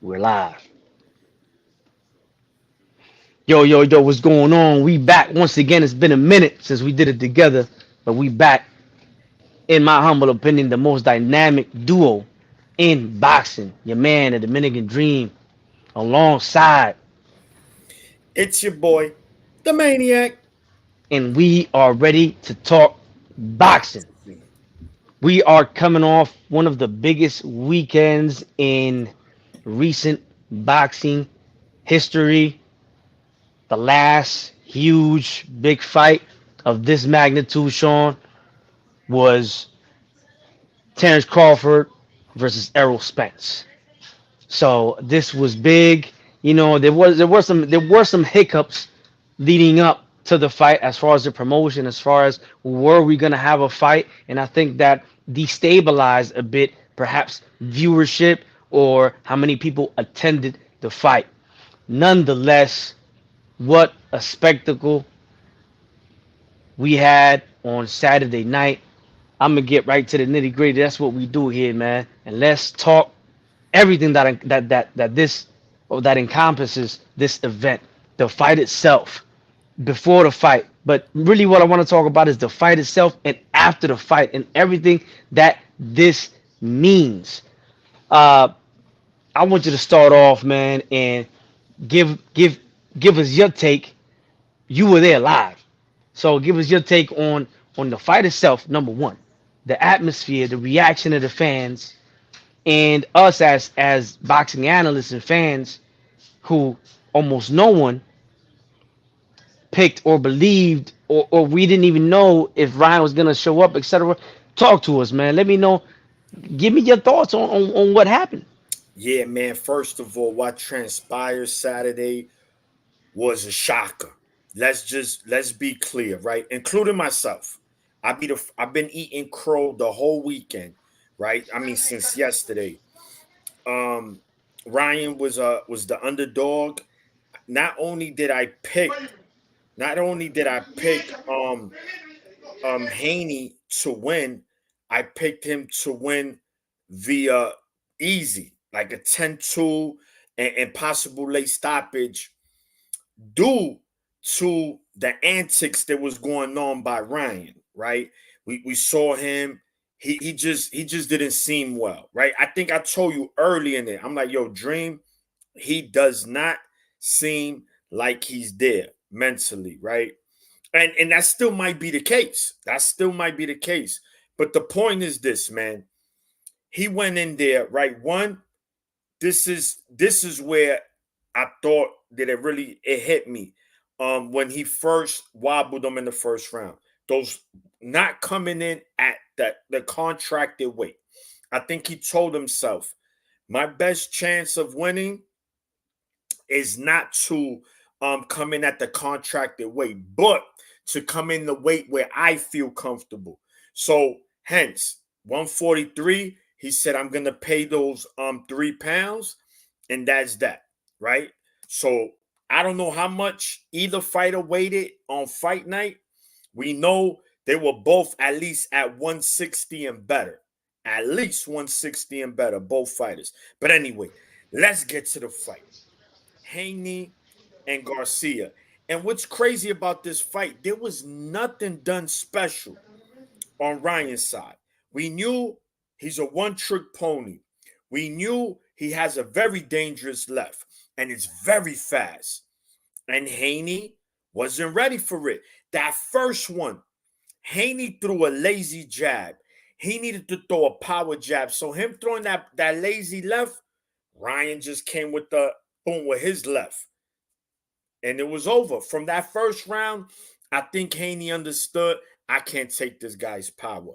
We're live. Yo, yo, yo, what's going on? We back once again. It's been a minute since we did it together, but we back. In my humble opinion, the most dynamic duo in boxing. Your man, the Dominican Dream, alongside, It's your boy, the Maniac. and we are ready to talk boxing. We are coming off one of the biggest weekends in recent boxing history. The last huge big fight of this magnitude, Sean, was Terrence Crawford versus Errol Spence. So this was big. You know, there were some hiccups leading up to the fight as far as the promotion, as far as were we gonna have a fight, and I think that destabilized a bit, perhaps viewership or how many people attended the fight. Nonetheless, what a spectacle we had on Saturday night. I'm gonna get right to the nitty gritty. That's what we do here, man. And let's talk everything that encompasses this event, the fight itself, before the fight. But really, what I want to talk about is the fight itself and after the fight and everything that this means. Uh, I want you to start off, man, and give give give us your take. You were there live, so give us your take on the fight itself. Number one, the atmosphere, the reaction of the fans, and us as boxing analysts and fans who almost no one picked or believed or we didn't even know if Ryan was gonna show up, etc. Talk to us, man. Let me know. Give me your thoughts on what happened. Yeah, man. First of all, what transpired Saturday was a shocker. Let's be clear, right? Including myself. I've been eating crow the whole weekend, right? I mean, since yesterday. Um, Ryan was the underdog. Not only did I pick, not only did I pick Haney to win, I picked him to win via easy, like a 10-2 and possible late stoppage due to the antics that was going on by Ryan, right? We saw him. He just didn't seem well, right? I think I told you early in it. I'm like, yo, Dream, he does not seem like he's there mentally, right? And that still might be the case. That still might be the case. But the point is this, man. He went in there, right? One, this is where I thought that it hit me. When he first wobbled them in the first round. Those not coming in at the contracted weight. I think he told himself, my best chance of winning is not to come in at the contracted weight, but to come in the weight where I feel comfortable. So hence 143, he said, I'm gonna pay those 3 pounds, and that's that, right? So I don't know how much either fighter weighted on fight night. We know they were both at least at 160 and better. At least 160 and better, both fighters. But anyway, let's get to the fight. Haney and Garcia. And what's crazy about this fight, there was nothing done special on Ryan's side. We knew he's a one-trick pony. We knew he has a very dangerous left and it's very fast. And Haney wasn't ready for it. That first one, Haney threw a lazy jab. He needed to throw a power jab. So him throwing that lazy left, Ryan just came with the boom with his left. And it was over. From that first round, I think Haney understood I can't take this guy's power.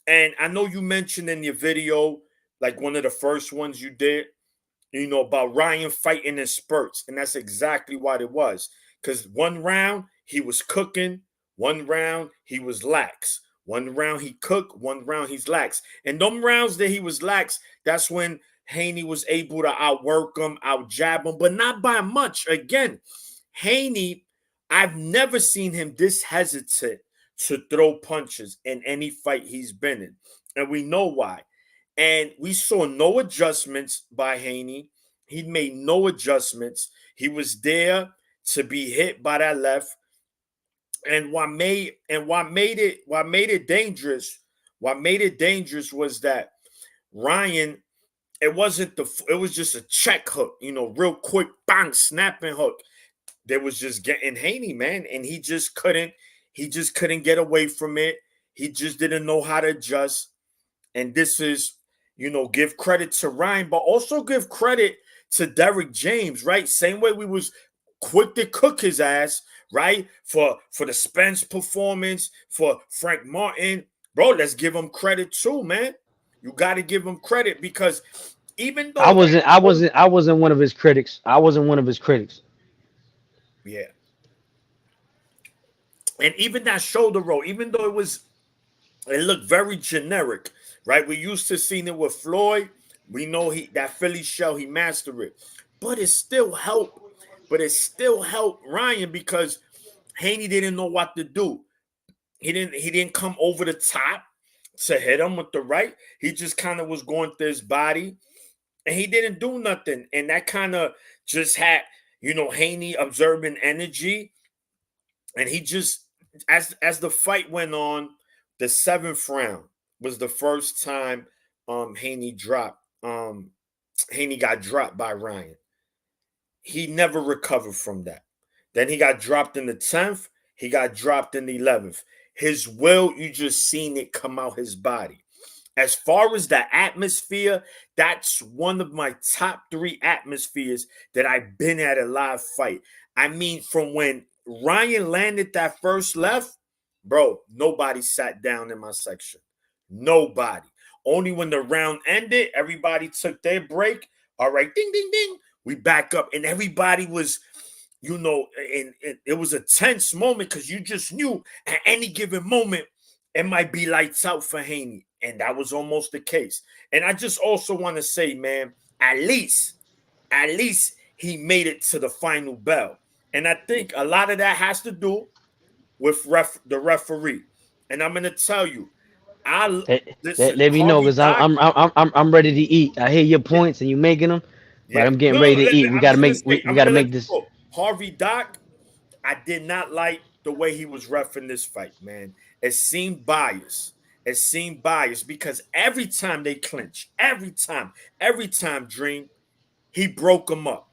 And I know you mentioned in your video, like one of the first ones you did, about Ryan fighting in spurts. And that's exactly what it was. Because one round he was cooking, one round he was lax. One round he cooked, one round he's lax. And them rounds that he was lax, that's when Haney was able to outwork him, out jab him, but not by much. Again, Haney, I've never seen him this hesitant to throw punches in any fight he's been in. And we know why. And we saw no adjustments by Haney. He made no adjustments. He was there to be hit by that left. And what made it dangerous, was that Ryan, it was just a check hook, real quick, bang, snapping hook. There was just getting Haney, man, and he just couldn't get away from it. He just didn't know how to adjust. And this is, give credit to Ryan, but also give credit to Derrick James, right? Same way we was quick to cook his ass, right? For the Spence performance, for Frank Martin, bro. Let's give him credit too, man. You got to give him credit because even I though, like, wasn't I wasn't I wasn't one of his critics. I wasn't one of his critics. yeah, and even that shoulder roll, even though it looked very generic, right? We used to seeing it with Floyd. We know that Philly shell, he mastered it. But it still helped. But it still helped Ryan because Haney didn't know what to do. He didn't come over the top to hit him with the right. He just kind of was going through his body and he didn't do nothing. And that kind of just had, Haney observing energy. And he just, as the fight went on, the seventh round was the first time Haney got dropped by Ryan. He never recovered from that. Then he got dropped in the 10th. He got dropped in the 11th. His will, you just seen it come out his body. As far as the atmosphere, that's one of my top 3 atmospheres that I've been at a live fight. I mean, from when Ryan landed that first left, bro, nobody sat down in my section. Nobody. Only when the round ended, everybody took their break. All right, ding, ding, ding. We back up. And everybody was, and it was a tense moment because you just knew at any given moment, it might be lights out for Haney. And that was almost the case. And I just also want to say, man, at least he made it to the final bell. And I think a lot of that has to do with the referee. And I'm going to tell you, listen, Let me know Harvey because Dock, I'm ready to eat. I hear your yeah, points and you making them, but yeah. I'm getting No, ready to eat. We I'm gotta just going to make say, we I'm going gotta to let make you this. go. Harvey Dock, I did not like the way he was reffing this fight, man. It seemed biased. It seemed biased because every time they clinch, every time, Dream, he broke them up.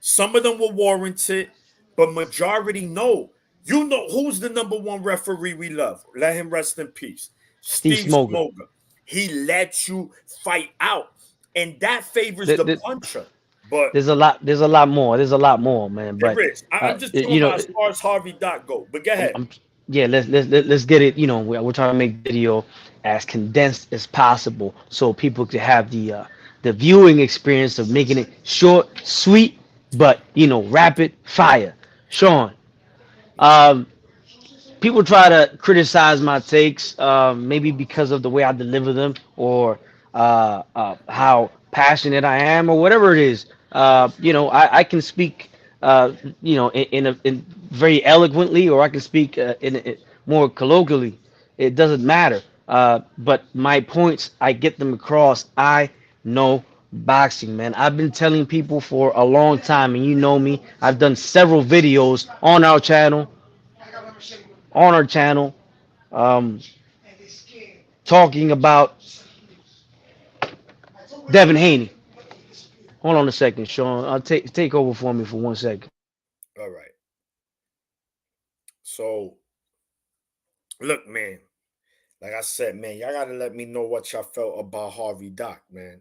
Some of them were warranted, but majority no. You know who's the number one referee we love? Let him rest in peace. Steve Steve Smoker. Smoker. He lets you fight out, and that favors There- the there- puncher. But There's a lot. There's a lot more. There's a lot more, man. there But is. I'm just talking you know, about as far as Harvey Dot go. But go I'm, ahead. I'm yeah. Let's get it. We're trying to make the video as condensed as possible so people can have the viewing experience of making it short, sweet, but rapid fire. Sean, um, people try to criticize my takes, maybe because of the way I deliver them or how passionate I am or whatever it is. I can speak, in very eloquently, or I can speak in more colloquially. It doesn't matter. But my points, I get them across. I know boxing, man. I've been telling people for a long time, and you know me. I've done several videos on our channel, um, talking about Devin Haney. Hold on a second, Sean. I'll take over for me for 1 second. All right. So look, man. Like I said, man, y'all gotta let me know what y'all felt about Harvey Dock, man.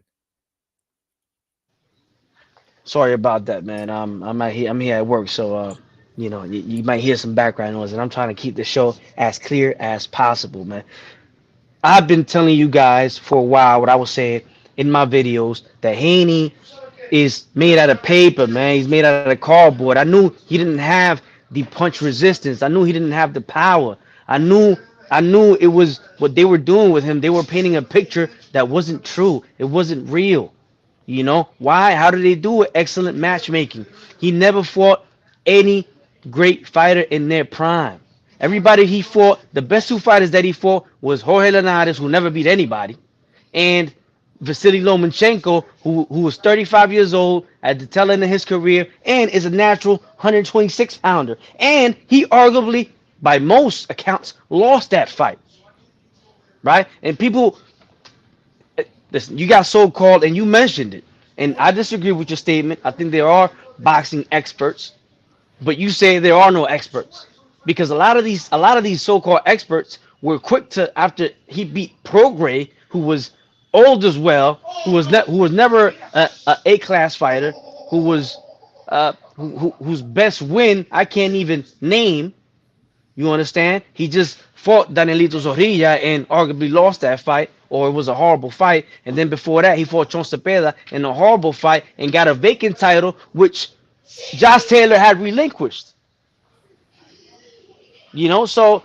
Sorry about that, man. I'm out here. I'm here at work, so you might hear some background noise, and I'm trying to keep the show as clear as possible, man. I've been telling you guys for a while what I was saying in my videos that Haney is made out of paper, man. He's made out of cardboard. I knew he didn't have the punch resistance. I knew he didn't have the power. I knew I knew it was what they were doing with him. They were painting a picture that wasn't true. It wasn't real. Why? How did they do it? Excellent matchmaking. He never fought any great fighter in their prime. Everybody he fought, the best 2 fighters that he fought was Jorge Linares, who never beat anybody, and Vasily Lomachenko, who was 35 years old at the tail end of his career and is a natural 126 pounder. And he arguably, by most accounts, lost that fight, right? And people, listen, you got so called, and you mentioned it, and I disagree with your statement. I think there are boxing experts, but you say there are no experts because a lot of these so-called experts were quick to after he beat Prograis, who was old as well, who was never a class fighter, who was whose best win I can't even name. You understand? He just fought Danielito Zorrilla and arguably lost that fight, or it was a horrible fight. And then before that, he fought Chon Cepeda in a horrible fight and got a vacant title, which Josh Taylor had relinquished. So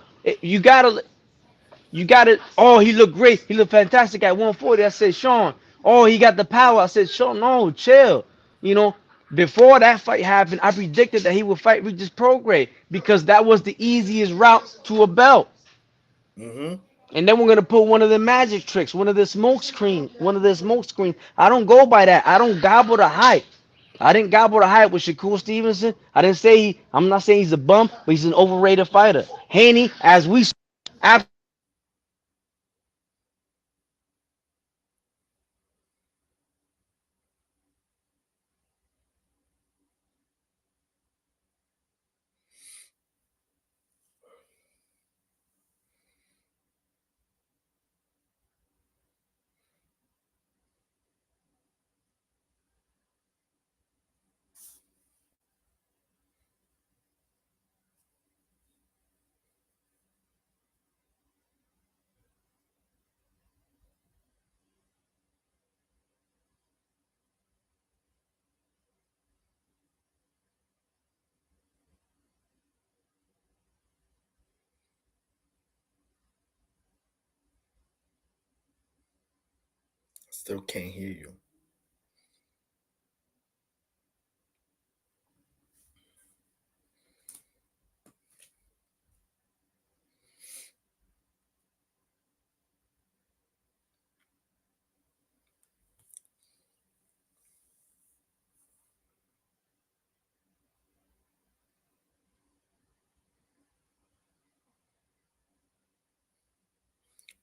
you gotta. Oh, he looked great. He looked fantastic at 140. I said, Sean. Oh, he got the power. I said, Sean, no, chill. You know, before that fight happened, I predicted that he would fight Regis Prograis because that was the easiest route to a belt. Mm-hmm. And then we're gonna put one of the magic tricks, one of the smoke screen. I don't go by that. I don't gobble the hype. I didn't gobble the hype with Shakur Stevenson. I didn't say I'm not saying he's a bum, but he's an overrated fighter. Haney, as we saw, Still can't hear you.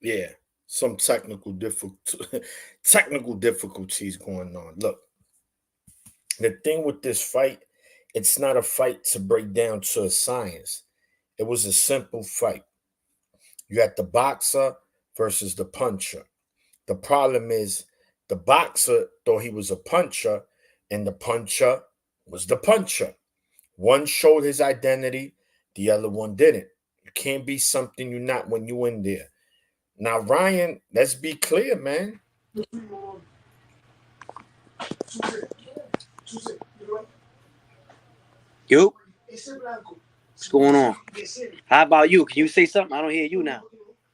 Yeah, some technical difficulties going on. Look, the thing with this fight, it's not a fight to break down to a science. It was a simple fight. You had the boxer versus the puncher. The problem is the boxer thought he was a puncher, and the puncher was the puncher. One showed his identity, the other one didn't. You can't be something you're not when you in there. Now, Ryan, let's be clear, man. Yo, what's going on? How about you? Can you say something? I don't hear you now.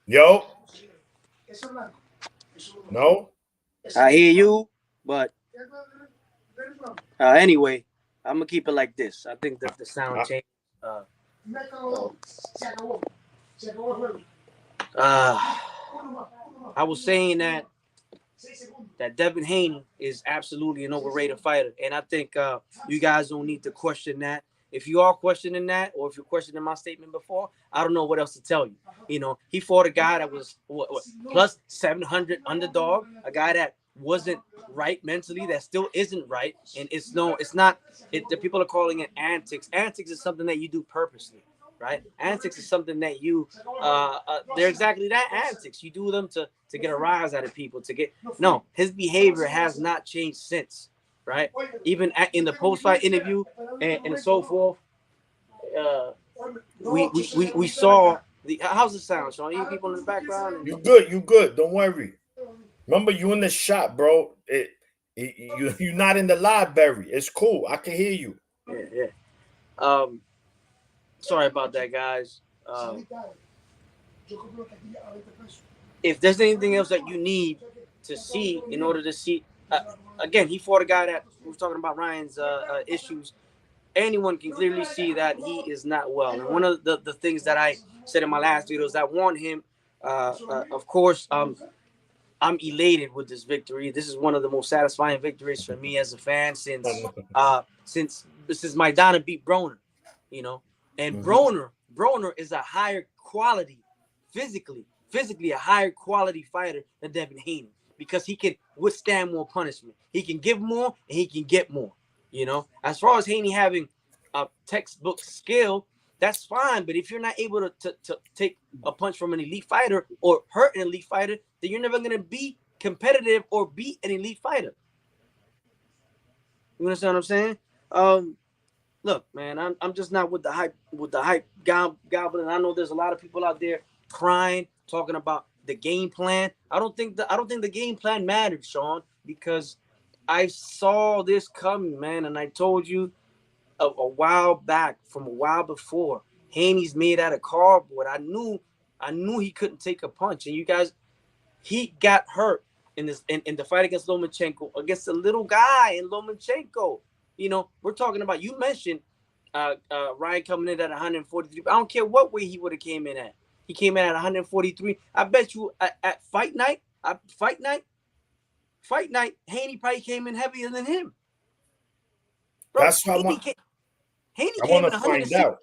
Yo, no? I hear you, but anyway, I'm gonna keep it like this. I think that the sound Uh, changed. Uh, I was saying that Devin Haney is absolutely an overrated fighter, and I think you guys don't need to question that. If you are questioning that, or if you're questioning my statement before, I don't know what else to tell you. He fought a guy that was plus 700 underdog, a guy that wasn't right mentally, that still isn't right, and it's not. The people are calling it antics. Antics is something that you do purposely, right? Antics is something that they're exactly that, antics. You do them to get a rise out of people, to get no. His behavior has not changed since, right? Even in the post fight interview and so forth, uh, we saw the how's it sound, Sean? You people in the background. you good, you good. Don't worry. Remember, you in the shop, bro. You're not in the library. It's cool. I can hear you. Yeah. Um, Sorry about that, guys. If there's anything else that you need to see in order to see, again, he fought a guy that we were talking about Ryan's issues. Anyone can clearly see that he is not well. And one of the things that I said in my last video is that I want him, of course, I'm elated with this victory. This is one of the most satisfying victories for me as a fan since Maidana beat Broner, you know. And Mhm. Broner is a higher quality, physically a higher quality fighter than Devin Haney because he can withstand more punishment. He can give more and he can get more. You know, as far as Haney having a textbook skill, that's fine. But if you're not able to take a punch from an elite fighter or hurt an elite fighter, then you're never gonna be competitive or beat an elite fighter. You understand what I'm saying? Look, man, I'm just not with the hype goblin. I know there's a lot of people out there crying, talking about the game plan. I don't think the game plan mattered, Sean, because I saw this coming, man, and I told you a while back, from a while before. Haney's made out of cardboard. I knew he couldn't take a punch, and you guys, he got hurt in the fight against Lomachenko, against a little guy in Lomachenko. You know, we're talking about, you mentioned Ryan coming in at 143. I don't care what way he would have came in at. He came in at 143. I bet you at fight night, Haney probably came in heavier than him. Bro, That's what Haney I came want in to find 160. out.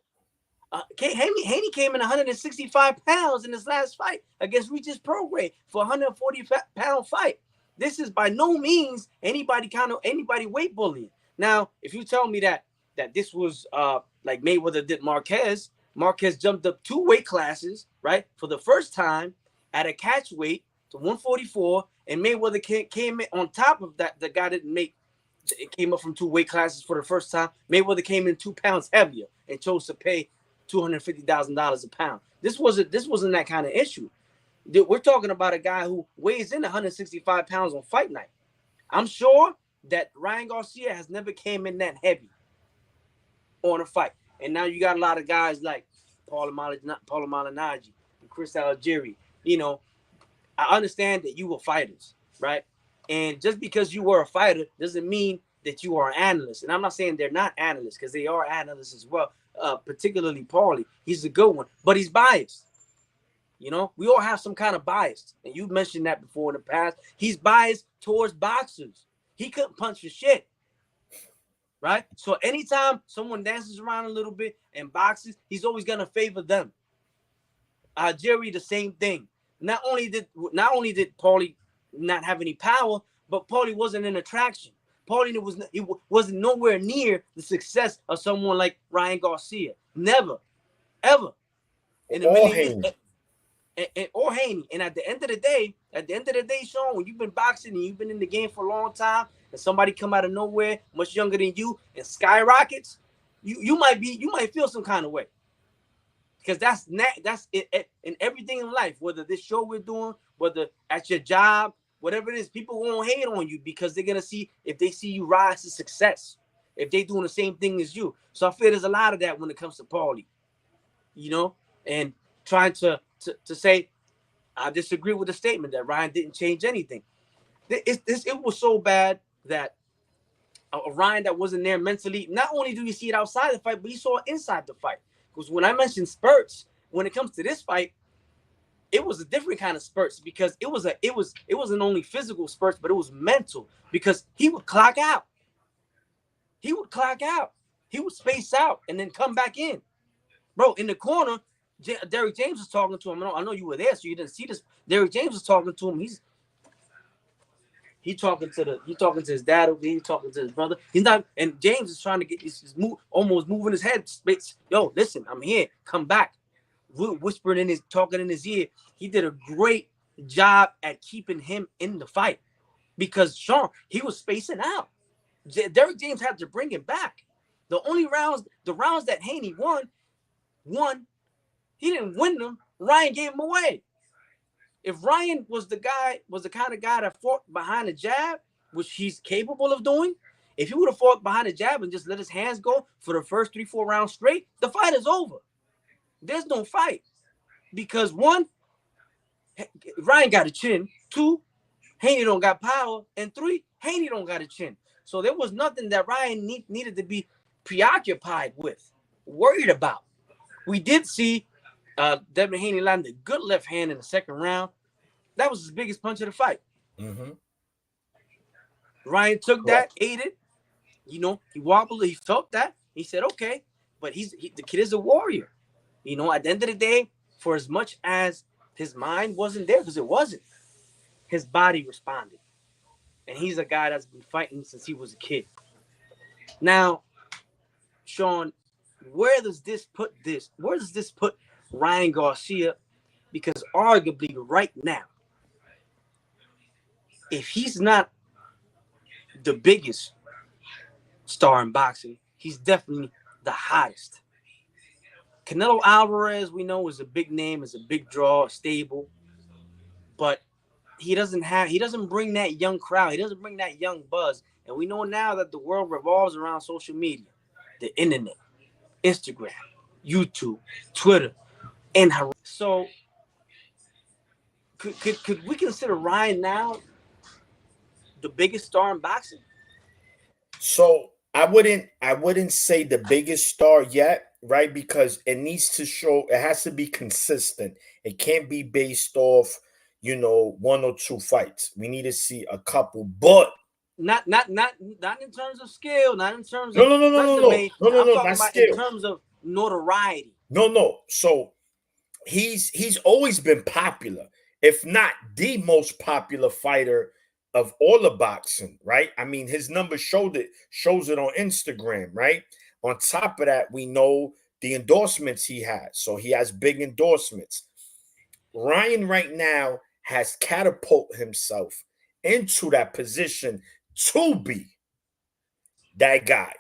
Haney came in 165 pounds in his last fight against Regis Prograis for a 140-pound fight. This is by no means anybody weight bullying. Now, if you tell me that this was like Mayweather did Marquez jumped up 2 weight classes, right, for the first time at a catch weight to 144, and Mayweather came in on top of that. The guy didn't make it, came up from 2 weight classes for the first time. Mayweather came in 2 pounds heavier and chose to pay $250,000 a pound. This wasn't that kind of issue. We're talking about a guy who weighs in 165 pounds on fight night. I'm sure that Ryan Garcia has never came in that heavy on a fight. And now you got a lot of guys like Paulo Malignaggi and Chris Algieri. You know, I understand that you were fighters, right? And just because you were a fighter doesn't mean that you are an analyst. And I'm not saying they're not analysts, because they are analysts as well. Particularly Paulie, he's a good one, but he's biased. You know, we all have some kind of bias, and you've mentioned that before in the past. He's biased towards boxers. He couldn't punch for shit, right? So anytime someone dances around a little bit and boxes, he's always gonna favor them. Jerry, the same thing. Not only did Paulie not have any power, but Paulie wasn't an attraction. Paulie wasn't nowhere near the success of someone like Ryan Garcia. Never, ever in a All million years. Haney. Or Haney. And at the end of the day, Sean, when you've been boxing and you've been in the game for a long time, and somebody come out of nowhere, much younger than you, and skyrockets, you might feel some kind of way. Because that's it in everything in life, whether this show we're doing, whether at your job, whatever it is, people won't hate on you because they're gonna see if they see you rise to success, if they doing the same thing as you. So I feel there's a lot of that when it comes to Paulie, you know, and trying to say I disagree with the statement that Ryan didn't change anything. It was so bad that a Ryan that wasn't there mentally. Not only do you see it outside the fight, but you saw it inside the fight. Because when I mentioned spurts, when it comes to this fight, it was a different kind of spurts because it wasn't only physical spurts, but it was mental because he would clock out. He would clock out. He would space out and then come back in. Bro, in the corner, Derrick James was talking to him. I know you were there, so you didn't see this. Derrick James was talking to him. He talking to his dad over here. He talking to his brother. He's not, and James is trying to get almost moving his head. Yo, listen, I'm here. Come back. Whispering talking in his ear. He did a great job at keeping him in the fight because Sean, he was spacing out. Derrick James had to bring him back. The rounds that Haney won, he didn't win them. Ryan gave him away. If Ryan was the kind of guy that fought behind the jab, which he's capable of doing, if he would have fought behind the jab and just let his hands go for the first 3-4 rounds straight, the fight is over. There's no fight. Because 1, Ryan got a chin. 2, Haney don't got power. And 3, Haney don't got a chin. So there was nothing that Ryan needed to be preoccupied with, worried about. We did see Devin Haney land a good left hand in the second round. That was his biggest punch of the fight. Mm-hmm. Ryan took that, Correct. ate it. He wobbled. He felt that. He said, "Okay," but the kid is a warrior. At the end of the day, for as much as his mind wasn't there, because it wasn't, his body responded, and he's a guy that's been fighting since he was a kid. Now, Sean, where does this put this? Where does this put Ryan Garcia? Because arguably, right now, if he's not the biggest star in boxing, he's definitely the hottest. Canelo Alvarez, we know, is a big name, is a big draw, stable, but he doesn't bring that young crowd. He doesn't bring that young buzz. And we know now that the world revolves around social media, the internet, Instagram, YouTube, Twitter, and so could we consider Ryan now the biggest star in boxing? So I wouldn't say the biggest star yet, right? Because it needs to show, it has to be consistent. It can't be based off, one or two fights. We need to see a couple, but Not in terms of skill, not in terms no, of no, no, no, no, no, resume. no, no, I'm no, talking not about in skill. terms of notoriety. No, no. So he's always been popular, if not the most popular fighter of all of boxing, right? I mean, his number shows it on Instagram, right? On top of that, we know the endorsements he has. So he has big endorsements. Ryan right now has catapulted himself into that position to be that guy.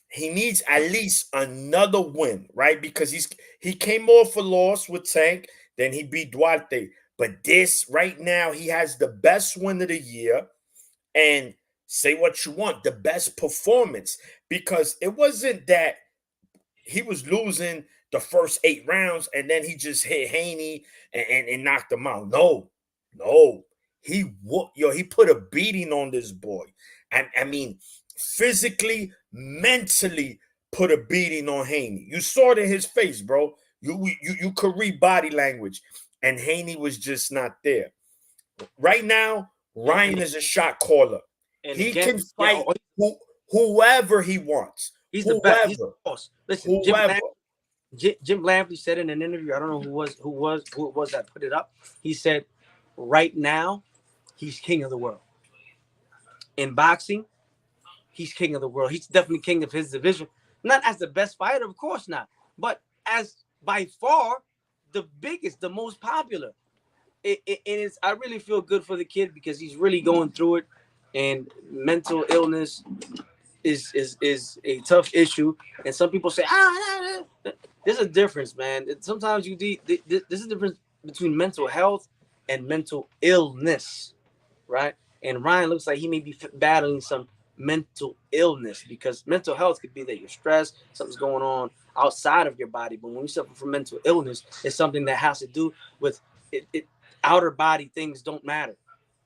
He needs at least another win, right? Because he came off a loss with Tank, then he beat Duarte. But this right now, he has the best win of the year, and say what you want, the best performance. Because it wasn't that he was losing the first 8 rounds and then he just hit Haney and knocked him out. No, no. He put a beating on this boy. I mean, physically, mentally put a beating on Haney. You saw it in his face, bro. You could read body language, and Haney was just not there. Right now, And Ryan is a shot caller. and He again, can yeah, fight whoever he wants. he's the best. He's the Whoever. boss. Listen, Whoever. Jim Lampley said in an interview. I don't know who it was that put it up. He said, right now, he's king of the world. In boxing, he's king of the world. He's definitely king of his division. Not as the best fighter, of course not, but as by far the biggest, the most popular. I really feel good for the kid because he's really going through it, and mental illness is a tough issue. And some people say, there's a difference, man. Sometimes there's a difference between mental health and mental illness, right? And Ryan looks like he may be battling some mental illness, because mental health could be that you're stressed, something's going on outside of your body. But when you suffer from mental illness, it's something that has to do with it. Outer body things don't matter.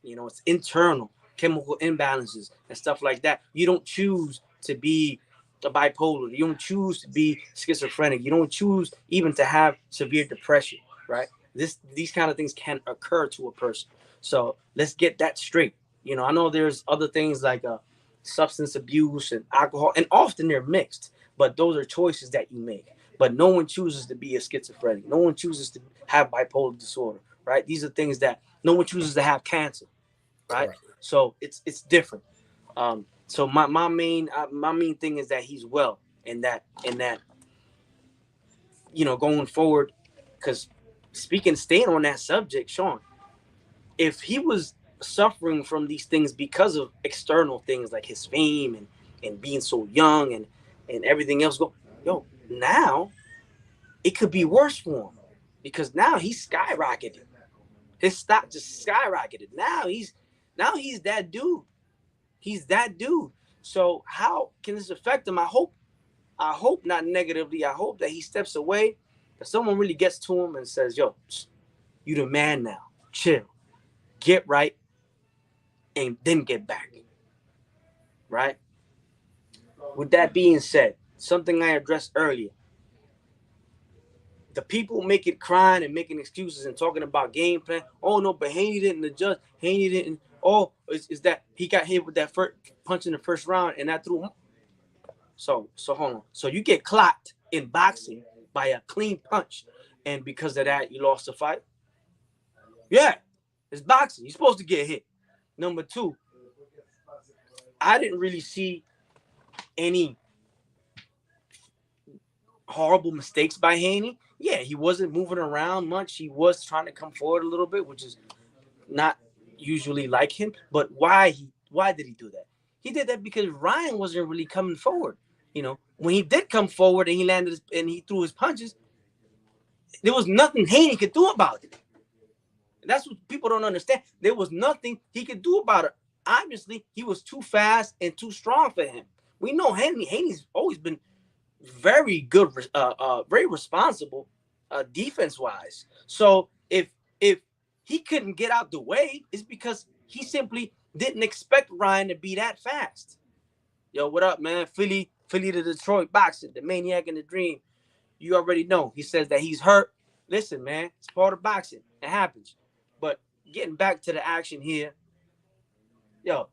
It's internal chemical imbalances and stuff like that. You don't choose to be a bipolar. You don't choose to be schizophrenic. You don't choose even to have severe depression, right? These kind of things can occur to a person. So let's get that straight. I know there's other things like substance abuse and alcohol, and often they're mixed, but those are choices that you make. But no one chooses to be a schizophrenic. No one chooses to have bipolar disorder, right? These are things that no one chooses to have cancer, right? Correct. So it's different. So my main thing is that he's well, and that going forward, because staying on that subject, Sean, if he was suffering from these things because of external things like his fame and being so young and everything else now it could be worse for him, because now he's skyrocketed. His stock just skyrocketed. Now he's that dude. He's that dude. So how can this affect him? I hope not negatively. I hope that he steps away, that someone really gets to him and says, "Yo, you the man now. Chill, get right, and then get back." Right? With that being said, something I addressed earlier. the people make it crying and making excuses and talking about game plan. Oh no, but Haney didn't adjust. Haney didn't. Oh, is that he got hit with that first punch in the first round and that threw him. So hold on. So you get clocked in boxing by a clean punch, and because of that, you lost the fight. Yeah, it's boxing. You're supposed to get hit. Number two, I didn't really see any horrible mistakes by Haney. Yeah, he wasn't moving around much. He was trying to come forward a little bit, which is not usually like him. But why did he do that? He did that because Ryan wasn't really coming forward. You know, when he did come forward and he landed and he threw his punches, there was nothing Haney could do about it. That's what people don't understand. There was nothing he could do about it. Obviously, he was too fast and too strong for him. We know Haney's always been very good, very responsible defense-wise. So if he couldn't get out the way, it's because he simply didn't expect Ryan to be that fast. Yo, what up, man? Philly to Detroit boxing, the Maniac and the Dream. You already know. He says that he's hurt. Listen, man, it's part of boxing. It happens. But getting back to the action here, yo,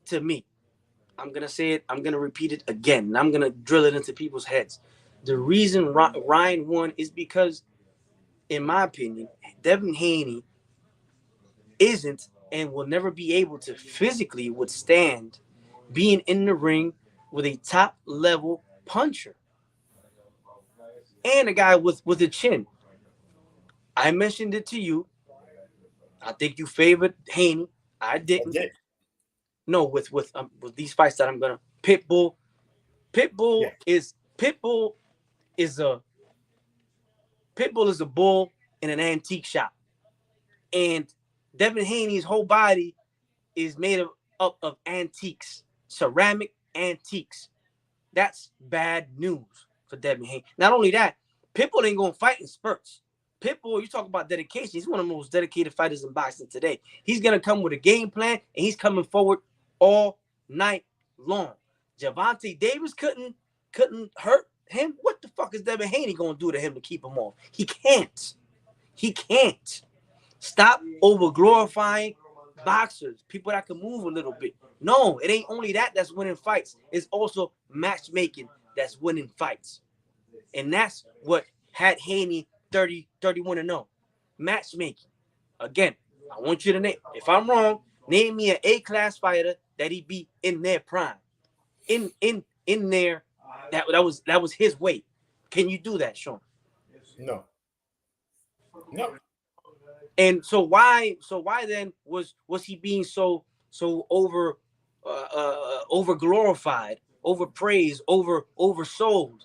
to me, I'm going to say it. I'm going to repeat it again. And I'm going to drill it into people's heads. The reason Ryan won is because, in my opinion, Devin Haney isn't and will never be able to physically withstand being in the ring with a top-level puncher and a guy with a chin. I mentioned it to you. I think you favored Haney. I didn't. No, with these fights that I'm gonna Pitbull is a bull in an antique shop, and Devin Haney's whole body is made up of antiques, ceramic antiques. That's bad news for Devin Haney. Not only that, Pitbull ain't gonna fight in spurts. Pitbull, you talk about dedication. He's one of the most dedicated fighters in boxing today. He's gonna come with a game plan, and he's coming forward all night long. Gervonta Davis couldn't hurt him. What the fuck is Devin Haney gonna do to him to keep him off? He can't. Stop over glorifying boxers, people that can move a little bit. No, it ain't only that's winning fights. It's also matchmaking that's winning fights. And that's what had Haney 31-0. Matchmaking. Again, I want you to name, if I'm wrong, name me an A-class fighter that he beat in their prime. In there, that was his weight. Can you do that, Sean? No. And so why then was he being so over glorified, overpraised, oversold?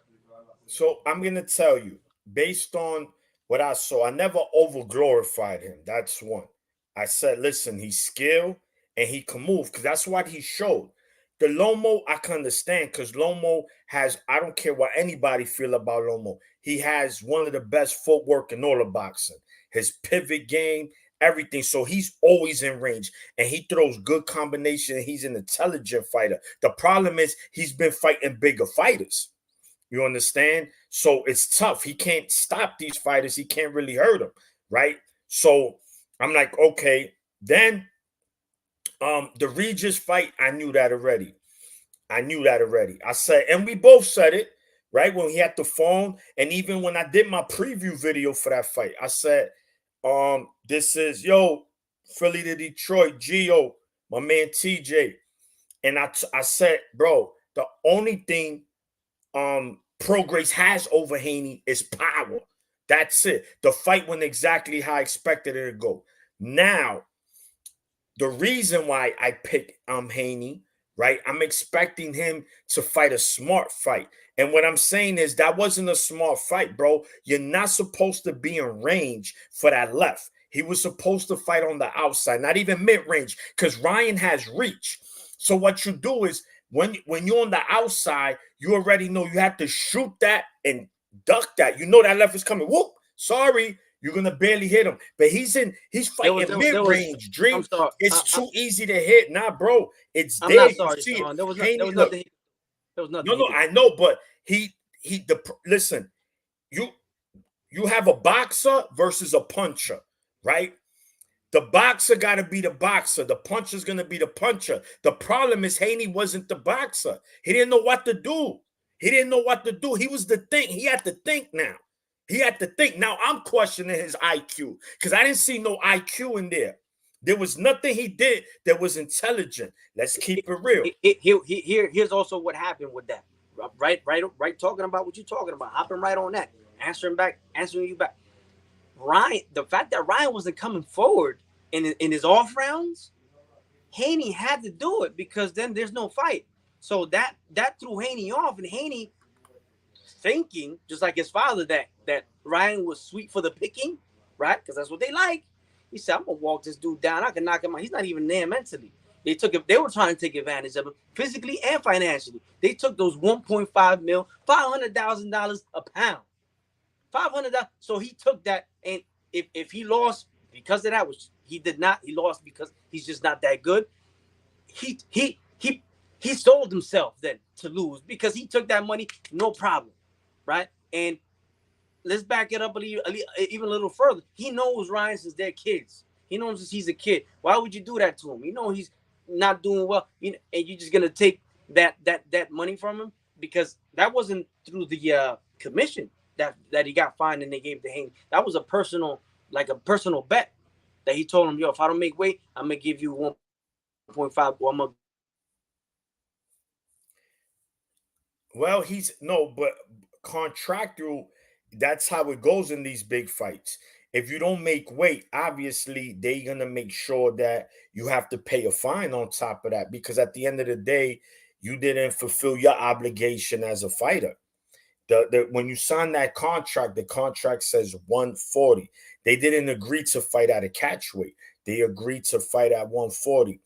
So I'm gonna tell you, based on what I saw, I never over glorified him. That's one. I said, listen, he's skilled and he can move, because that's what he showed. The Lomo, I can understand, because Lomo has, I don't care what anybody feel about Lomo. He has one of the best footwork in all of boxing. His pivot game, everything. So he's always in range, and he throws good combination, and he's an intelligent fighter. The problem is he's been fighting bigger fighters. You understand? So it's tough. He can't stop these fighters. He can't really hurt them, right? So I'm like, okay. Then the Regis fight, I knew that already. I said, and we both said it, right? When he had the phone, and even when I did my preview video for that fight, I said, this is, Philly to Detroit, Gio, my man TJ. And I said, bro, the only thing Prograis has over Haney is power. That's it. The fight went exactly how I expected it to go. Now, the reason why I picked Haney, right? I'm expecting him to fight a smart fight. And what I'm saying is that wasn't a smart fight, bro. You're not supposed to be in range for that left. He was supposed to fight on the outside, not even mid-range, because Ryan has reach. So what you do is when you're on the outside, you already know you have to shoot that and duck that. You know that left is coming. Whoop! Sorry, you're gonna barely hit him. But he's fighting mid-range. Dream. It's too easy to hit. Nah, bro. It's I'm there. not sorry, you see Sean. it. There was Haney, nothing There was nothing No, he no, could I do. know, but listen, you you have a boxer versus a puncher, right? The boxer got to be the boxer. The puncher's going to be the puncher. The problem is Haney wasn't the boxer. He didn't know what to do. He didn't know what to do. He was the think. He had to think now. He had to think. Now I'm questioning his IQ because I didn't see no IQ in there. There was nothing he did that was intelligent. Let's keep it real. Here's also what happened with that. Right. Talking about what you're talking about, hopping right on that, answering you back. Ryan, the fact that Ryan wasn't coming forward in his off rounds, Haney had to do it because then there's no fight. So that threw Haney off, and Haney thinking just like his father that Ryan was sweet for the picking, right? Because that's what they like. He said, "I'm gonna walk this dude down. I can knock him out. He's not even there mentally." They took it. They were trying to take advantage of him physically and financially. They took those 1.5 mil, $500,000 a pound, $500. So he took that, and if he lost because of that, which he did not, he lost because he's just not that good. He he he he sold himself then to lose because he took that money, no problem, right? And let's back it up even a little further. He knows Ryan since they're kids. He knows since he's a kid. Why would you do that to him? You know he's not doing well, and you're just gonna take that money from him because that wasn't through the commission that he got fined and they gave to Haney. That was a personal bet that he told him, yo, if I don't make weight, I'm gonna give you 1.5. Or I'm gonna. Well, but contractual, that's how it goes in these big fights. If you don't make weight, obviously they're gonna make sure that you have to pay a fine on top of that because at the end of the day, you didn't fulfill your obligation as a fighter. When you sign that contract, the contract says 140. They didn't agree to fight at a catch weight. They agreed to fight at 140.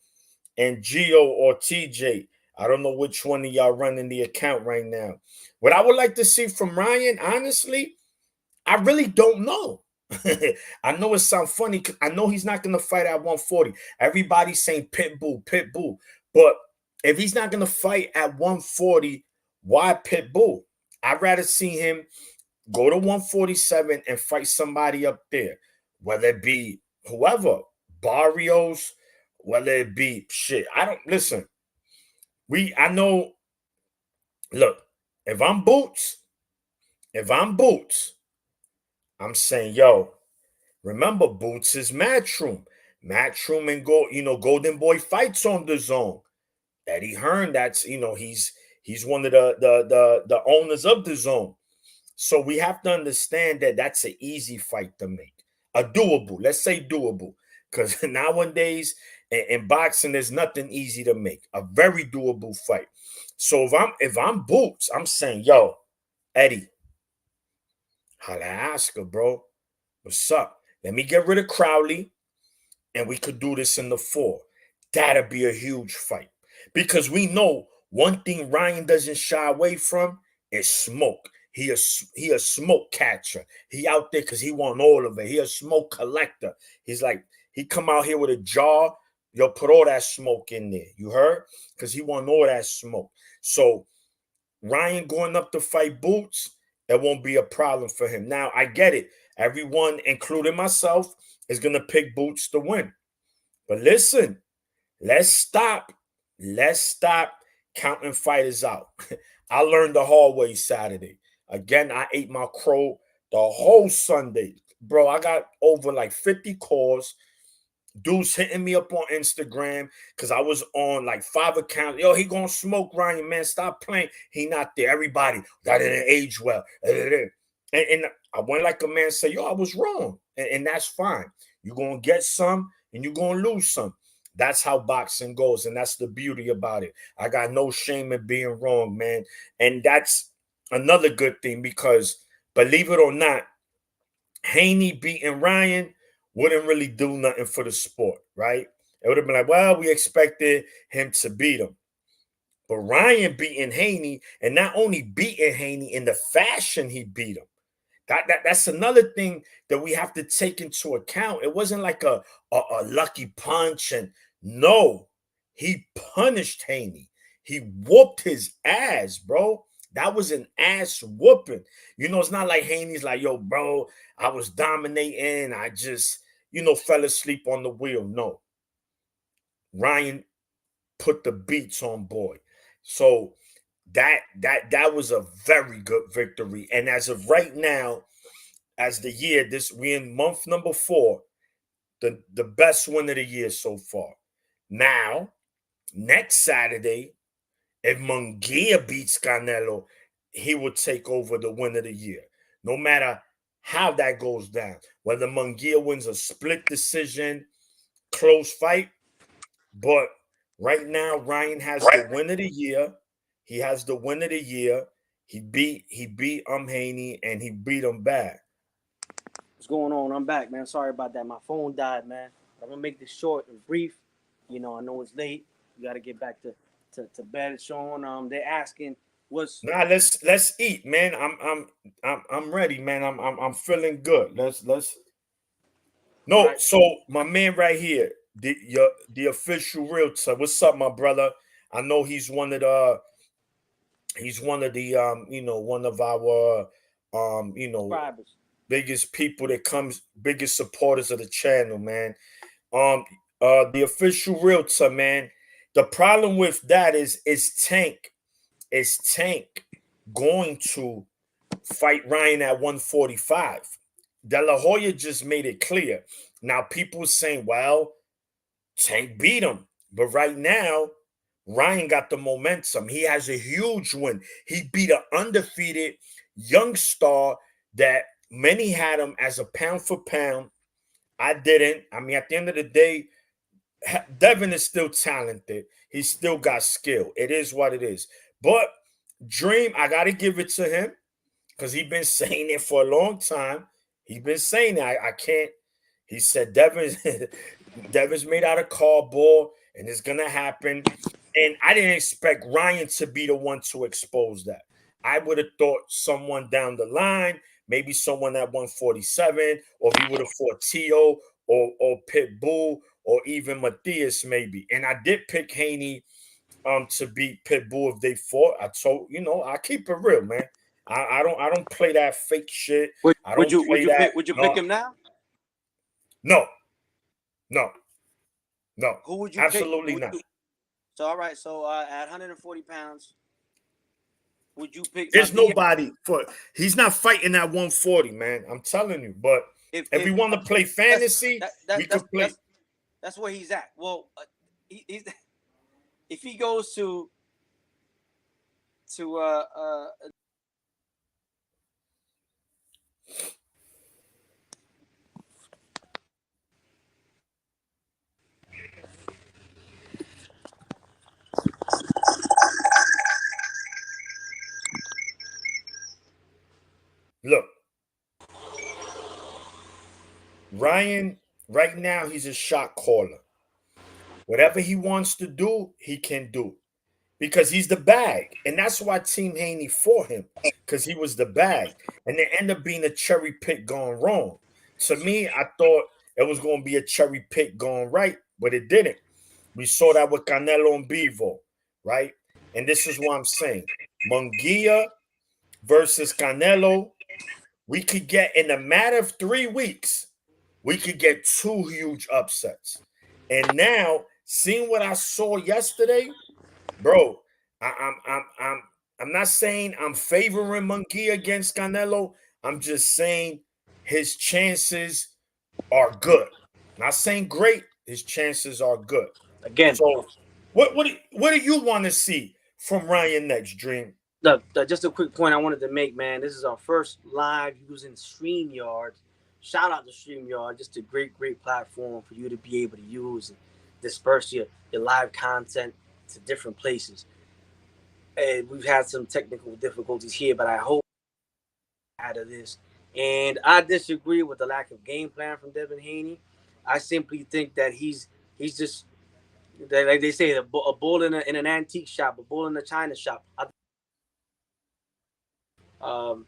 And Gio or TJ, I don't know which one of y'all running the account right now. What I would like to see from Ryan, honestly, I really don't know. I know it sounds funny. I know he's not going to fight at 140. Everybody's saying Pitbull, Pitbull. But if he's not going to fight at 140, why Pitbull? I'd rather see him go to 147 and fight somebody up there, whether it be whoever, Barrios, whether it be shit. I don't listen. I know. Look, if I'm Boots, I'm saying, yo, remember Boots is Matchroom. Matchroom and Golden Boy fights on the zone. Eddie Hearn, that's he's one of the owners of the zone. So we have to understand that that's an easy fight to make. A doable, let's say doable. Because nowadays in boxing, there's nothing easy to make. A very doable fight. So if I'm Boots, I'm saying, yo, Eddie, holla ask her, bro. What's up? Let me get rid of Crowley, and we could do this in the 4. That'd be a huge fight. Because we know one thing Ryan doesn't shy away from is smoke. He a smoke catcher. He out there because he want all of it. He a smoke collector. He's like, he come out here with a jar. Yo, put all that smoke in there. You heard? Because he want all that smoke. So Ryan going up to fight Boots, it won't be a problem for him. Now, I get it. Everyone, including myself, is going to pick Boots to win. But listen, let's stop counting fighters out. I learned the hard way Saturday. Again, I ate my crow the whole Sunday. Bro, I got over like 50 calls. Dudes hitting me up on Instagram because I was on like 5 accounts. Yo, he gonna smoke Ryan, man. Stop playing. He not there. Everybody, that didn't age well. And I went like a man say, yo, I was wrong. And that's fine. You're gonna get some and you're gonna lose some. That's how boxing goes, and that's the beauty about it. I got no shame in being wrong, man. And that's another good thing because, believe it or not, Haney beating Ryan wouldn't really do nothing for the sport, right? It would have been like, well, we expected him to beat him. But Ryan beating Haney, and not only beating Haney in the fashion he beat him. That's another thing that we have to take into account. It wasn't like a lucky punch, and no, he punished Haney. he whooped his ass, bro. That was an ass whooping. It's not like Haney's like, yo, bro, I was dominating. I just, fell asleep on the wheel. No. Ryan put the beats on boy. So that was a very good victory. And as of right now, as the year, we in month number 4, the best win of the year so far. Now, next Saturday, if Munguia beats Canelo, he will take over the win of the year. No matter how that goes down, whether Munguia wins a split decision, close fight, but right now Ryan has the win of the year. He has the win of the year. He beat Haney and he beat him bad. What's going on? I'm back, man. Sorry about that. My phone died, man. I'm gonna make this short and brief. I know it's late. We gotta get back to bed, Sean. They're asking what's Nah, let's eat, man. I'm ready, man. I'm feeling good. Let's No, right. so my man right here, the official realtor. What's up, my brother? I know he's one of the one of our Subscribers. biggest people that comes, biggest supporters of the channel, man. Um the official realtor, man. The problem with that is Tank going to fight Ryan at 145. De La Hoya just made it clear. Now people saying, well, Tank beat him. But right now, Ryan got the momentum. He has a huge win. He beat an undefeated young star that many had him as a pound for pound. I didn't. I mean, at the end of the day, Devin is still talented. He still got skill. It is what it is. But Dream, I got to give it to him because he's been saying it for a long time. He's been saying it. I can't. He said Devin's made out of cardboard and it's going to happen. And I didn't expect Ryan to be the one to expose that. I would have thought someone down the line, maybe someone at 147, or he would have fought Tio or Pitbull or even Matthias maybe. And I did pick Haney to beat Pitbull if they fought. I told I keep it real, man. I don't play that fake shit. I Would don't you play that. would you No, pick him now? no, no, no. Who would you pick? Absolutely not. So all right, so at 140 pounds, would you pick There's Matthias? nobody for. He's not fighting at 140, man. I'm telling you. But if we want to play fantasy, we could play. That's where he's at. Well, he's if he goes to Look, Ryan. Right now, he's a shot caller. Whatever he wants to do, he can do. Because he's the bag. And that's why Team Haney fought him, because he was the bag. And it ended up being a cherry pick gone wrong. To me, I thought it was going to be a cherry pick gone right, but it didn't. We saw that with Canelo and Bevo, right? And this is what I'm saying. Munguia versus Canelo, we could get, in a matter of 3 weeks, we could get 2 huge upsets. And now, seeing what I saw yesterday, bro, I'm not saying I'm favoring Munguia against Canelo. I'm just saying his chances are good. Not saying great. His chances are good. again. So, what do you want to see from Ryan next, Dream? Just a quick point I wanted to make, man. This is our first live using StreamYard. Shout out to StreamYard, just a great platform for you to be able to use and disperse your live content to different places. And we've had some technical difficulties here, but I hope out of this. And I disagree with the lack of game plan from Devin Haney. I simply think that he's just like they say, a bull in an antique shop, a bull in a china shop. And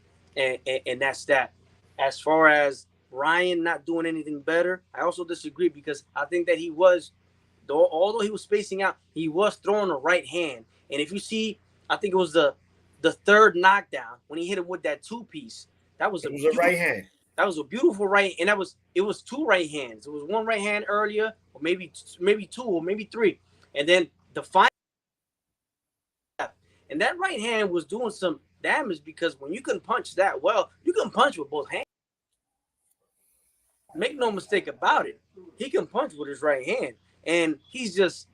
that's that. As far as Ryan not doing anything better, I also disagree because I think that he was, although he was spacing out, he was throwing a right hand, And if you see, I think it was the third knockdown when he hit him with that two piece. That was a It was a beautiful. right hand. That was a beautiful right, and it was two right hands. It was one right hand earlier, or maybe two, or maybe three, and then the final. And that right hand was doing some damage because when you can punch that well, you can punch with both hands. Make no mistake about it. He can punch with his right hand, and he's just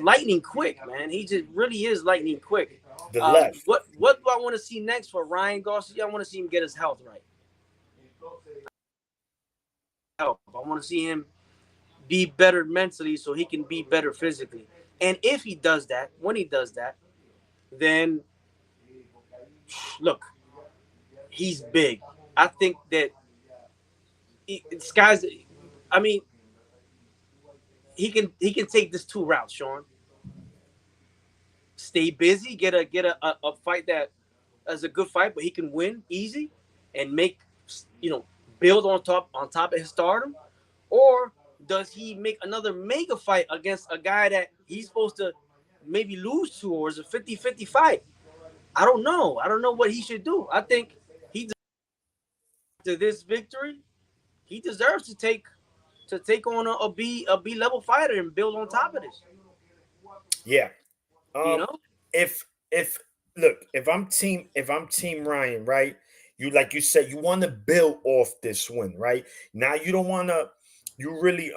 lightning quick, man. He just really is lightning quick. The left. What do I want to see next for Ryan Garcia? I want to see him get his health right. I want to see him be better mentally so he can be better physically. And if he does that, when he does that, then look, he's big. I think that sky's. I mean, he can take this two routes, Sean. Stay busy, get a fight that is a good fight, but he can win easy and make build on top of his stardom, or does he make another mega fight against a guy that he's supposed to maybe lose to, or is a 50-50 fight? I don't know. I don't know what he should do. I think he to this victory, he deserves to take on a B level fighter and build on top of this. Yeah. You know, if look, if I'm team Ryan, right? You like you said, you want to build off this win, right? Now you don't want to. You really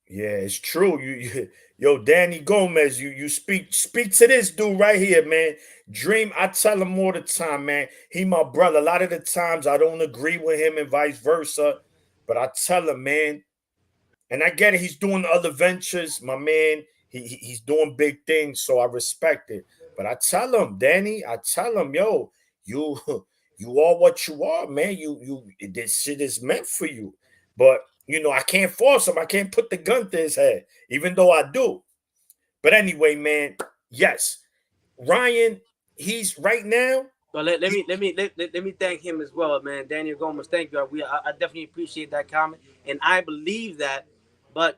Yeah, it's true. Yo, Danny Gomez, you speak to this dude right here, man. Dream, I tell him all the time, man. He my brother. A lot of the times I don't agree with him and vice versa, but I tell him, man. And I get it. He's doing other ventures, my man. He's doing big things, so I respect it. But I tell him, Danny, I tell him, yo, you you are what you are, man. This shit is meant for you. But I can't force him. I can't put the gun to his head, even though I do. But anyway, man, yes, Ryan, he's right now. but let me thank him as well, man. Daniel Gomez, thank you. I definitely appreciate that comment, and I believe that. But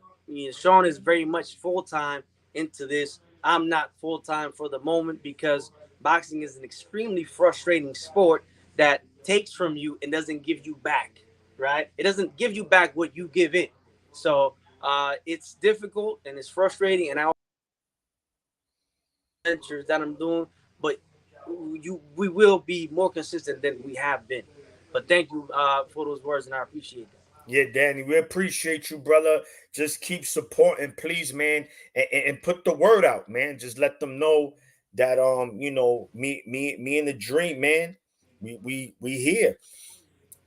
Sean is very much full time into this. I'm not full time for the moment because boxing is an extremely frustrating sport that takes from you and doesn't give you back. Right? It doesn't give you back what you give it. So it's difficult and it's frustrating, and I ventures that I'm doing, but we will be more consistent than we have been. But thank you for those words, and I appreciate that. Yeah, Danny, we appreciate you, brother. Just keep supporting, please, man, and put the word out, man. Just let them know that me and the dream, man, we here.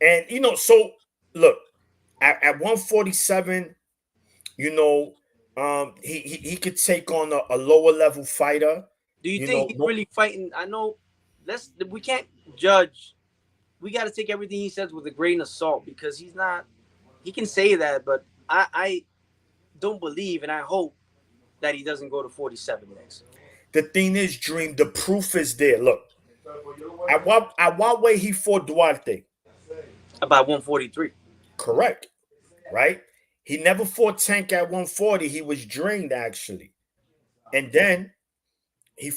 And so look, at 147, he could take on a lower level fighter. Do you think he's really fighting? I know we can't judge. We got to take everything he says with a grain of salt because he's not. He can say that, but I don't believe and I hope that he doesn't go to 47 next. The thing is, Dream, the proof is there. Look, at what way he fought Duarte? About 143. Correct, right? He never fought Tank at 140. He was drained, actually. And then he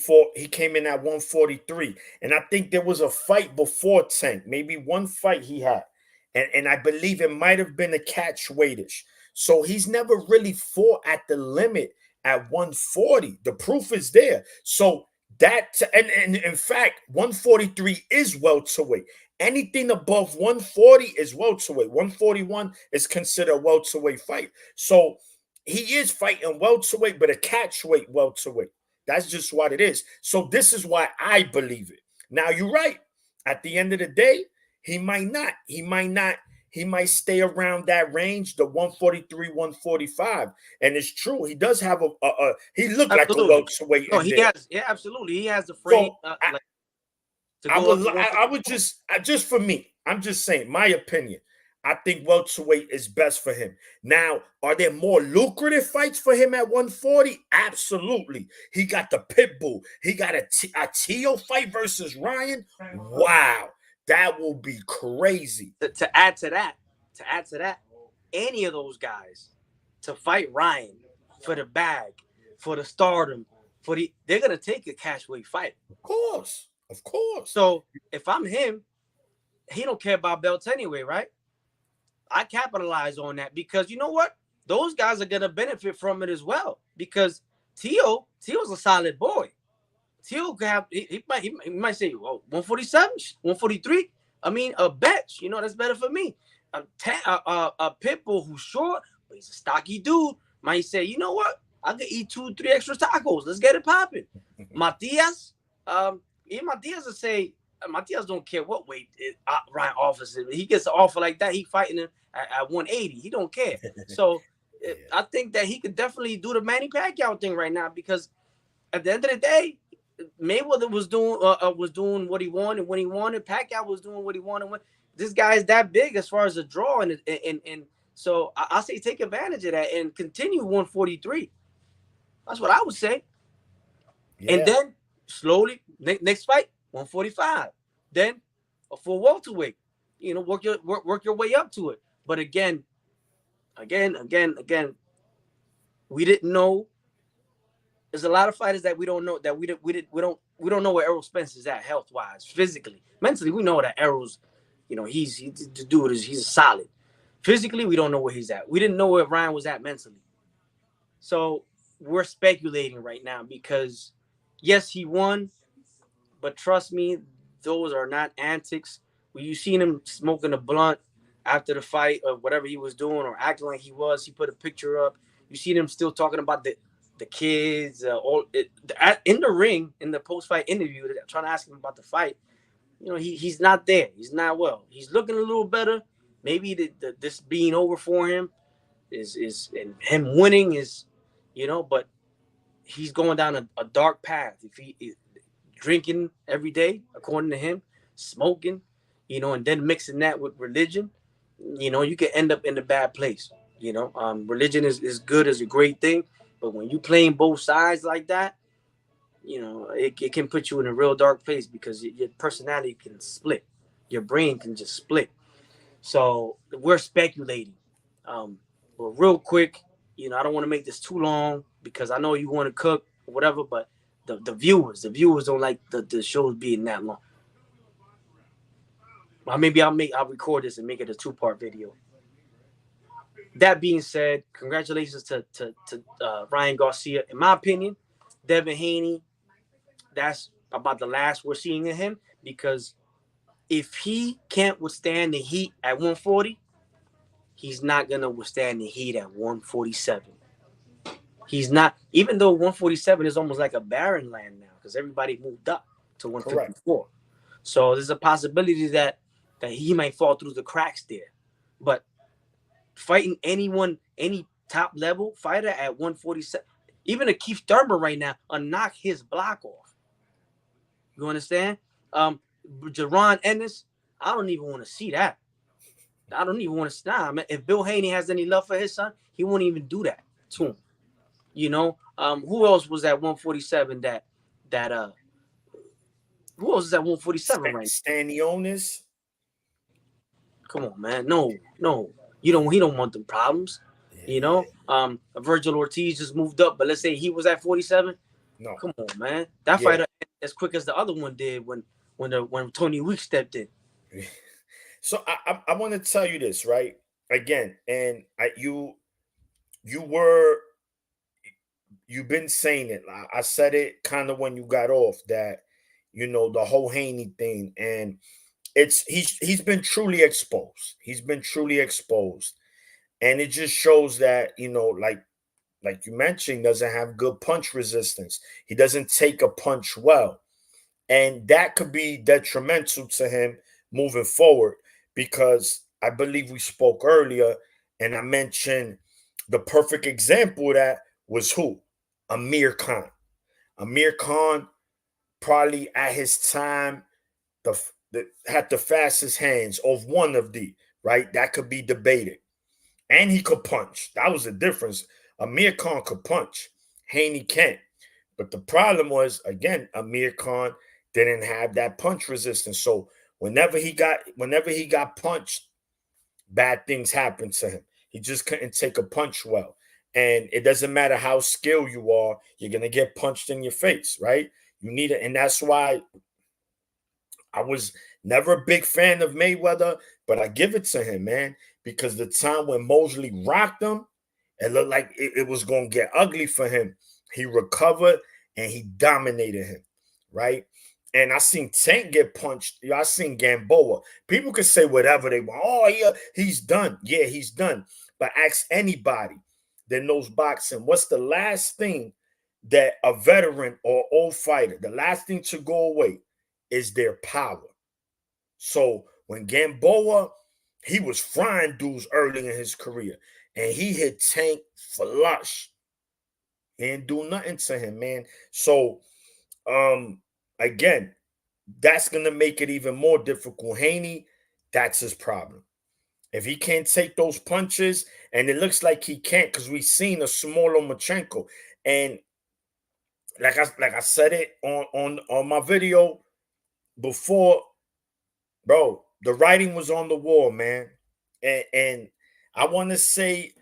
came in at 143. And I think there was a fight before Tank, maybe one fight he had. And I believe it might have been a catch weightish. So he's never really fought at the limit at 140. The proof is there. So and in fact, 143 is welterweight. Anything above 140 is welterweight. 141 is considered a welterweight fight. So he is fighting welterweight, but a catchweight welterweight. That's just what it is. So this is why I believe it. Now you're right. At the end of the day, he might not. He might stay around that range, the 143, 145. And it's true. He does have he looked like a welterweight. No, he has. Yeah, absolutely. He has the frame. So, I would just for me, I'm just saying my opinion. I think welterweight is best for him. Now, are there more lucrative fights for him at 140? Absolutely. He got the Pitbull. He got a Tio fight versus Ryan. Wow. That will be crazy. To add to that, any of those guys to fight Ryan, for the bag, for the stardom, they're gonna take a cash weight fight. Of course. Of course. So if I'm him, he don't care about belts anyway, right? I capitalize on that because you know what? Those guys are gonna benefit from it as well. Because Tio's a solid boy. Tio could have he might say, well, 147, 143. I mean, a bench, that's better for me. A Pitbull who's short, but he's a stocky dude, might say, you know what? I could eat 2-3 extra tacos. Let's get it popping. Matias, even Matias will say, Matias don't care what weight Ryan offers him. He gets an offer like that, he fighting him at 180. He don't care. So I think that he could definitely do the Manny Pacquiao thing right now because at the end of the day, Mayweather was doing what he wanted when he wanted. Pacquiao was doing what he wanted when. This guy is that big as far as a draw, and so I say take advantage of that and continue 143. That's what I would say. Yeah. And then slowly next fight 145. Then a full welterweight. Work your way up to it. But again, we didn't know. There's a lot of fighters that we don't know that we don't know where Errol Spence is at health wise, physically, mentally. We know that Errol's, the dude he's solid. Physically, we don't know where he's at. We didn't know where Ryan was at mentally. So we're speculating right now because yes, he won, but trust me, those are not antics. When you seen him smoking a blunt after the fight or whatever he was doing or acting like he put a picture up. You seen him still talking about the kids, in the ring, in the post-fight interview, trying to ask him about the fight. He's not there. He's not well. He's looking a little better. Maybe this being over for him is and him winning is, but he's going down a dark path. If he is drinking every day, according to him, smoking, and then mixing that with religion, you can end up in a bad place. Religion is good, is a great thing. But when you playing both sides like that, it can put you in a real dark place because your personality can split. Your brain can just split. So we're speculating. But real quick, I don't want to make this too long because I know you want to cook or whatever, but the viewers don't like the shows being that long. Well, maybe I'll record this and make it a 2-part video. That being said, congratulations to Ryan Garcia. In my opinion, Devin Haney, that's about the last we're seeing of him because if he can't withstand the heat at 140, he's not going to withstand the heat at 147. He's not, even though 147 is almost like a barren land now because everybody moved up to 154. Correct. So there's a possibility that he might fall through the cracks there. But fighting any top level fighter at 147, even a Keith Thurman right now, knock his block off. You understand? Jaron Ennis, I don't even want to see that. I don't even want to stop. If Bill Haney has any love for his son, he won't even do that to him. Who else was at 147 who else is at 147 right now? Stanionis. Come on, man. No. He don't want them problems. Yeah. Virgil Ortiz just moved up, but let's say he was at 47. No. Come on, man. That fighter as quick as the other one did when Tony Weeks stepped in. So I want to tell you this, right? Again, and you've been saying it. I said it kind of when you got off that, the whole Haney thing, and he's been truly exposed. He's been truly exposed. And it just shows that, like you mentioned, doesn't have good punch resistance. He doesn't take a punch well. And that could be detrimental to him moving forward because I believe we spoke earlier and I mentioned the perfect example of that was who? Amir Khan. Amir Khan probably at his time had the fastest hands of one of the, right? That could be debated. And he could punch. That was the difference. Amir Khan could punch. Haney can't. But the problem was, again, Amir Khan didn't have that punch resistance. So whenever he got punched, bad things happened to him. He just couldn't take a punch well. And it doesn't matter how skilled you are, you're gonna get punched in your face, right? You need it, and that's why I was never a big fan of Mayweather, but I give it to him, man, because the time when Mosley rocked him, it looked like it was gonna get ugly for him. He recovered and he dominated him, right? And I seen Tank get punched. I seen Gamboa. People can say whatever they want. Oh, yeah, he's done. Yeah, he's done. But ask anybody that knows boxing, what's the last thing that a veteran or old fighter, the last thing to go away is their power. So when Gamboa, he was frying dudes early in his career, and he hit Tank flush. He didn't do nothing to him, man. So again, that's gonna make it even more difficult. Haney, that's his problem. If he can't take those punches, and it looks like he can't, because we've seen a smaller Lomachenko, and like I said it on my video before, bro, the writing was on the wall, man. And I want to say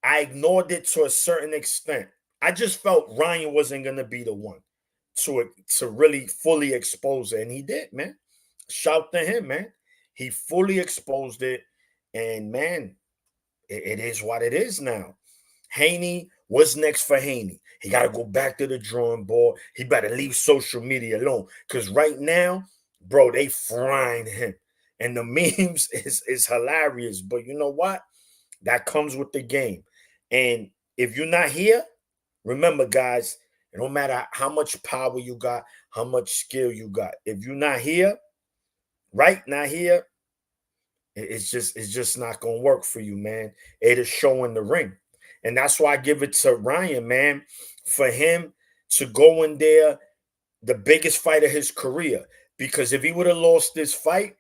I ignored it to a certain extent. I just felt Ryan wasn't gonna be the one to really fully expose it, and he did, man. Shout to him, man. He fully exposed it, and man, it is what it is now. Haney, what's next for Haney? He got to go back to the drawing board. He better leave social media alone, because right now, bro, they frying him, and the memes is hilarious. But you know what? That comes with the game. And if you're not here, remember, guys, it don't matter how much power you got, how much skill you got. If you're not here, right, not here, it's just not gonna work for you, man. It is showing the ring. And that's why I give it to Ryan, man, for him to go in there, the biggest fight of his career. Because if he would have lost this fight,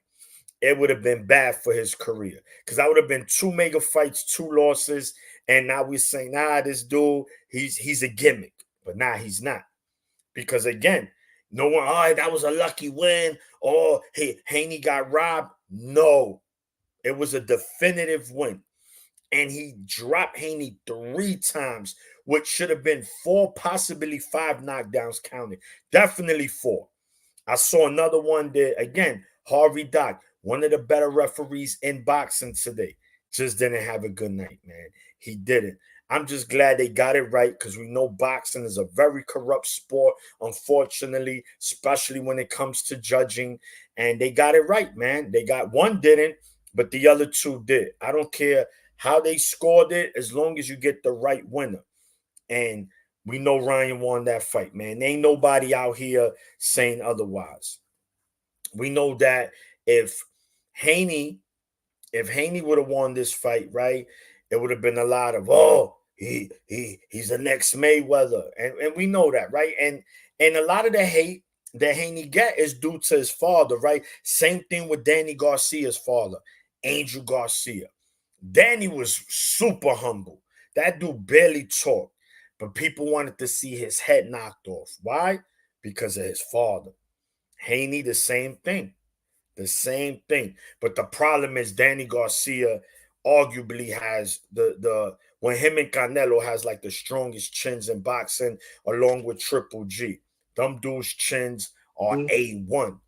it would have been bad for his career. Because I would have been 2 mega fights, 2 losses, and now we're saying, nah, this dude, he's a gimmick. But nah, he's not. Because again, no one, oh, that was a lucky win. Oh, hey, Haney got robbed. No, it was a definitive win. And he dropped Haney 3 times, which should have been 4, possibly 5 knockdowns counted. Definitely 4. I saw another one there. Again, Harvey Dock, one of the better referees in boxing today, just didn't have a good night, man. He didn't. I'm just glad they got it right, because we know boxing is a very corrupt sport, unfortunately, especially when it comes to judging. And they got it right, man. They got one didn't, but the other 2 did. I don't care how they scored it, as long as you get the right winner. And we know Ryan won that fight, man. There ain't nobody out here saying otherwise. We know that if Haney would have won this fight, right, it would have been a lot of, oh, he's the next Mayweather. And we know that, right? And a lot of the hate that Haney get is due to his father, right? Same thing with Danny Garcia's father, Angel Garcia. Danny was super humble. That dude barely talked, but people wanted to see his head knocked off. Why? Because of his father. Haney, the same thing. The same thing. But the problem is Danny Garcia arguably has the when him and Canelo has like the strongest chins in boxing, along with Triple G. Them dudes' chins are A1.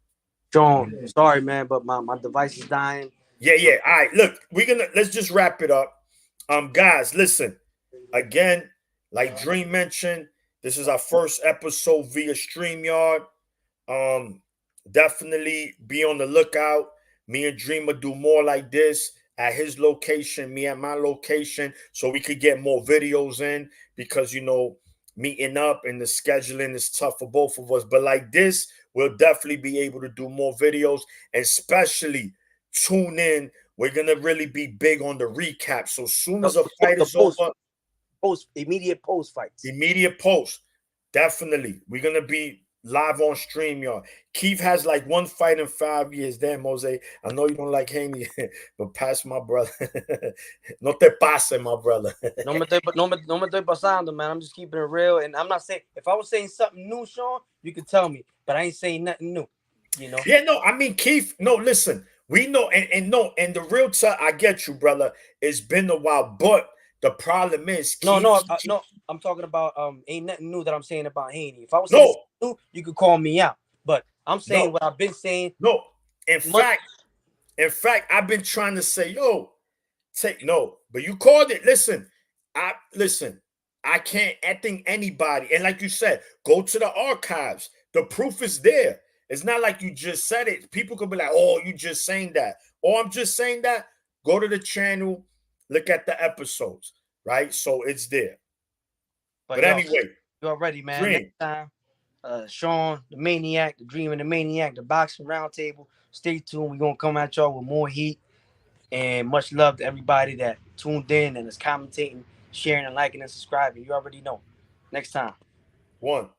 Sean, sorry, man, but my device is dying. Yeah. All right, look, let's just wrap it up. Guys, listen. Again, like Dream mentioned, this is our first episode via StreamYard. Definitely be on the lookout. Me and Dreamer do more like this at his location, me at my location, so we could get more videos in, because meeting up and the scheduling is tough for both of us. But like this, we'll definitely be able to do more videos, and especially tune in. We're gonna really be big on the recap. So soon as a fight is over, immediate post fights. Immediate post. Definitely. We're gonna be live on StreamYard. Keith has like 1 fight in 5 years. Damn, Jose. I know you don't like Haney, but pass my brother. No te pase, my brother. No me estoy pasando, man. I'm just keeping it real. And I'm not saying, if I was saying something new, Sean, you could tell me. But I ain't saying nothing new. Yeah, no, I mean, Keith, no, listen. We know, and the real I get you, brother. It's been a while, but The problem is, no. I'm talking about ain't nothing new that I'm saying about Haney. If I was saying no, new, you could call me out. But I'm saying no, what I've been saying. no. In Month, fact, I've been trying to say, yo, but you called it. Listen. I can't. I think anybody, and like you said, go to the archives. The proof is there. It's not like you just said it. People could be like, "Oh, you just saying that," or "I'm just saying that." Go to the channel, look at the episodes, right? So it's there. but But yo, anyway, you already, man. Next Dream. time, Sean, the Maniac, the Dream and the Maniac, the Boxing Roundtable. Stay tuned. We're gonna come at y'all with more heat. And much love to everybody that tuned in and is commentating, sharing, and liking and subscribing. You already know. Next time. One.